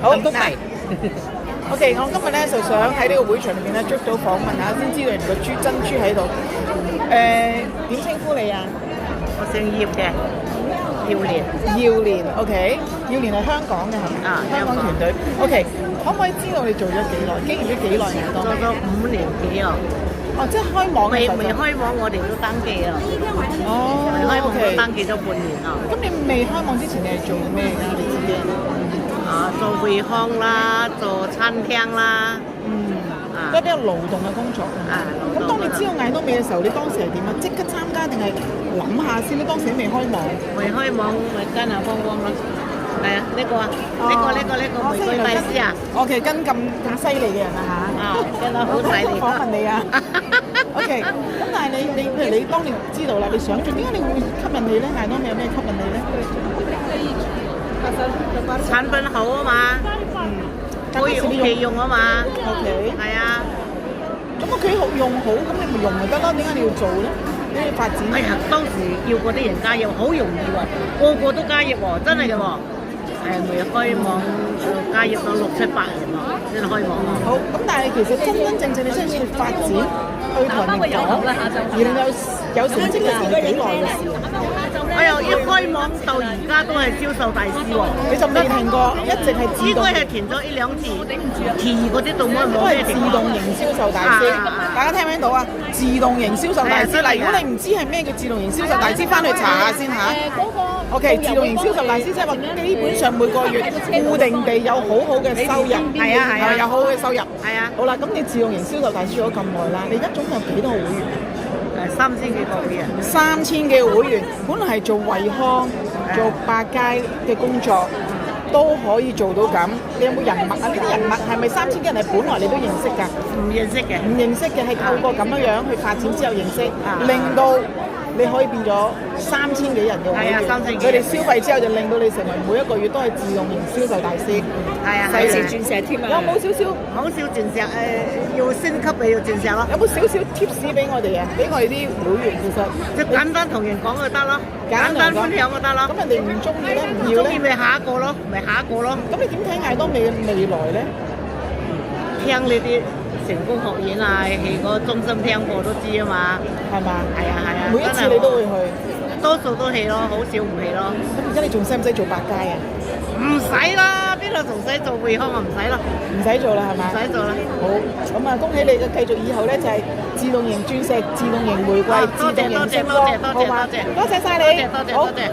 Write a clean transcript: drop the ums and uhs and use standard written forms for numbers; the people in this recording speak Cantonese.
好，咁都係。 OK， 我今日咧就想喺呢個會場裏面咧捉到訪問下，先知道人哋個珍珠喺度。點稱呼你啊？我姓葉嘅，耀年。耀年 ，OK， 耀年係香港嘅係咪？啊，香港團隊。OK， 可唔可以知道你做咗幾耐？經營咗幾耐啊？做咗5年幾啊？哦，即係開網嘅時候就未開網，我哋都登記啊。哦未開網都，OK。登記咗半年啊。咁你未開網之前，你係做咩㗎？你自己？啊，做會康啦，做餐廳啦。都係比較勞動嘅工作。咁當你知道嗌多味嘅時候，你當時係點啊？即刻參加定係諗下先？你當時未開網。未開網咪跟下芳芳咯。係啊，呢個啊，呢個玫瑰大師啊。OK， 跟咁犀利嘅人啊嚇。啊，跟得好犀利。訪問你啊。OK， 咁但係你譬如你當年知道啦，你想做點解你會吸引你咧？嗌多味有咩吸引你咧？產品好啊嘛。可以屋企用啊嘛。OK。係啊。咁屋企用好，咁你咪用咪得咯？點解你要做咧？你要發展。哎呀，當時要嗰啲人加入，好容易喎，個個都加入喎，真係嘅喎。未開網加入到6、700人喎，先開網喎。好，咁但係其實真正你真係要發展，去同人哋講，而你有成績嘅時候係幾耐嘅事啊？哎呀，一開網到而家都係銷售大師喎。你就未停過，一直係自動。應該係停咗1、2次，其餘嗰啲都冇都係自動型銷售大師。大家聽唔聽到啊？自動型銷售大師。嗱，如果你唔知係咩叫自動型銷售大師，翻去查下先嚇。OK， 自動型銷售大師即係話基本上每個月固定地有好好嘅收入。係啊，有好好嘅收入。係啊。好啦，咁你自動型銷售大師做咗咁耐啦，你而家總共有幾多個會員？3000幾個會員。3000幾個會員，本來係做惠康、做百佳嘅工作，都可以做到咁。你有冇人脈啊？呢啲人脈係咪3000幾人係本來你都認識㗎？唔認識嘅。唔認識嘅係透過咁樣去發展之後認識，令到你可以變咗3000幾人嘅會員。佢哋消費之後就令到你成為每一個月都係自動型銷售大師。係啊，細時鑽石添啊！有冇少少？好少鑽石要升級嘅要鑽石咯。有冇少少 tips 俾我哋啊？俾我哋啲會員其實即係簡單同人講就得咯，簡單分享就得咯。咁人哋唔中意咧，唔要咧，中意咪下一個咯，咪下一個咯。咁你點睇嗌多味嘅未來咧？聽呢啲成功學院啊，去個中心聽過都知啊嘛，係嘛？係啊係啊。每一次你都會去？多數都去咯，好少唔去咯。咁而家你仲使唔使做百佳啊？唔使啦，邊度仲使做惠康啊？唔使咯，唔使做啦，係咪？唔使做啦。好，咁啊，恭喜你嘅，繼續以後咧就係自動型鑽石、自動型玫瑰、自動型星光，好嘛？多謝晒你，多謝。